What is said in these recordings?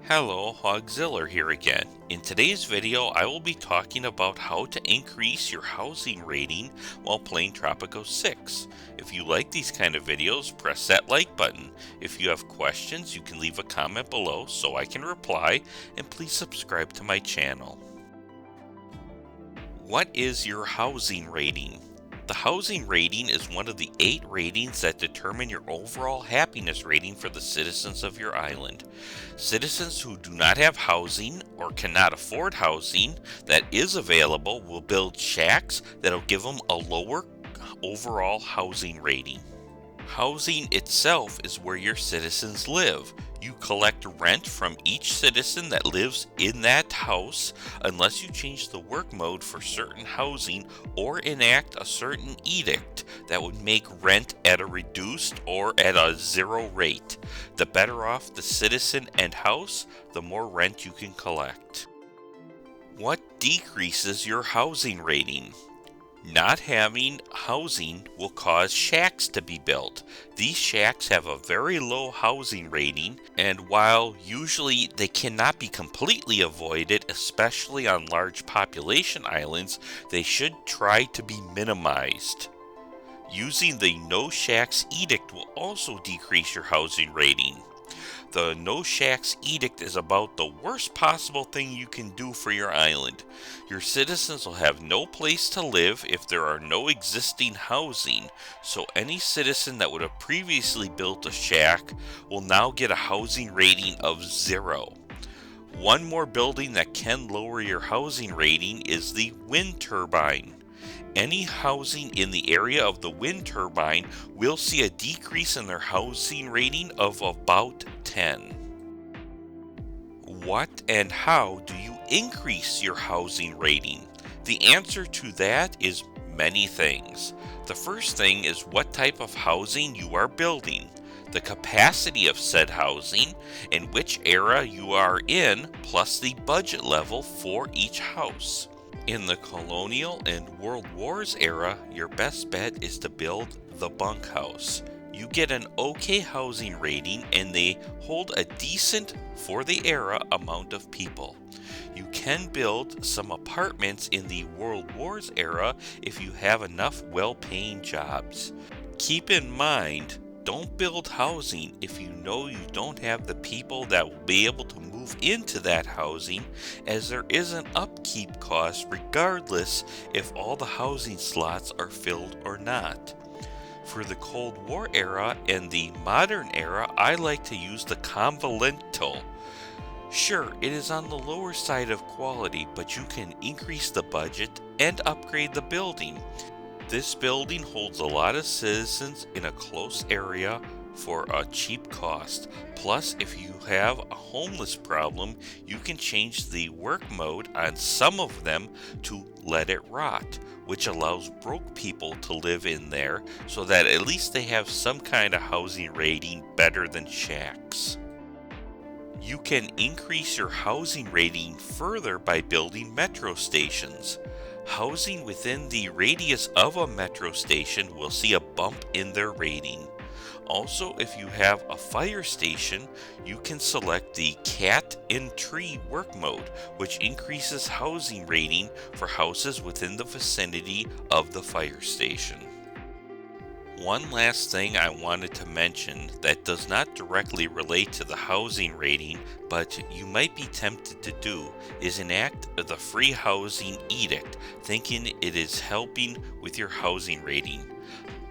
Hello, Hogziller here again. In today's video, I will be talking about how to increase your housing rating while playing Tropico 6. If you like these kind of videos, press that like button. If you have questions, you can leave a comment below so I can reply, and please subscribe to my channel. What is your housing rating? The housing rating is one of the 8 ratings that determine your overall happiness rating for the citizens of your island. Citizens who do not have housing or cannot afford housing that is available will build shacks that'll give them a lower overall housing rating. Housing itself is where your citizens live. You collect rent from each citizen that lives in that house unless you change the work mode for certain housing or enact a certain edict that would make rent at a reduced or at a 0 rate. The better off the citizen and house, the more rent you can collect. What decreases your housing rating? Not having housing will cause shacks to be built. These shacks have a very low housing rating, and while usually they cannot be completely avoided, especially on large population islands, they should try to be minimized. Using the No Shacks Edict will also decrease your housing rating. The No Shacks Edict is about the worst possible thing you can do for your island. Your citizens will have no place to live if there are no existing housing, so any citizen that would have previously built a shack will now get a housing rating of 0. One more building that can lower your housing rating is the wind turbine. Any housing in the area of the wind turbine will see a decrease in their housing rating of about 10. What and how do you increase your housing rating? The answer to that is many things. The first thing is what type of housing you are building, the capacity of said housing, and which era you are in, plus the budget level for each house. In the colonial and world wars era, your best bet is to build the bunkhouse. You get an okay housing rating and they hold a decent, for the era, amount of people. You can build some apartments in the world wars era if you have enough well-paying jobs. Keep in mind, don't build housing if you know you don't have the people that will be able to move into that housing, as there is an upkeep cost regardless if all the housing slots are filled or not. For the Cold War era and the modern era, I like to use the conventional. Sure, it is on the lower side of quality, but you can increase the budget and upgrade the building. This building holds a lot of citizens in a close area for a cheap cost. Plus, if you have a homeless problem, you can change the work mode on some of them to let it rot, which allows broke people to live in there so that at least they have some kind of housing rating better than shacks. You can increase your housing rating further by building metro stations. Housing within the radius of a metro station will see a bump in their rating. Also, if you have a fire station, you can select the cat and tree work mode, which increases housing rating for houses within the vicinity of the fire station. One last thing I wanted to mention that does not directly relate to the housing rating, but you might be tempted to do, is enact the Free Housing Edict, thinking it is helping with your housing rating.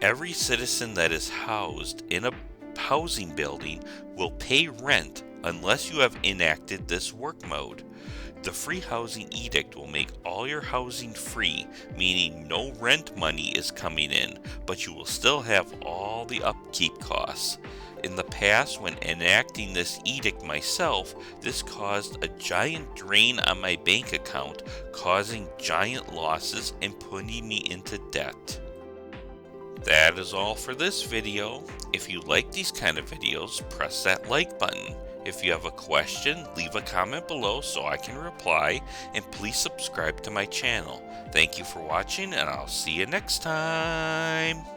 Every citizen that is housed in a housing building will pay rent unless you have enacted this work mode. The Free Housing Edict will make all your housing free, meaning no rent money is coming in, but you will still have all the upkeep costs. In the past, when enacting this edict myself, this caused a giant drain on my bank account, causing giant losses and putting me into debt. That is all for this video. If you like these kind of videos, press that like button. If you have a question, leave a comment below so I can reply, and please subscribe to my channel. Thank you for watching, and I'll see you next time.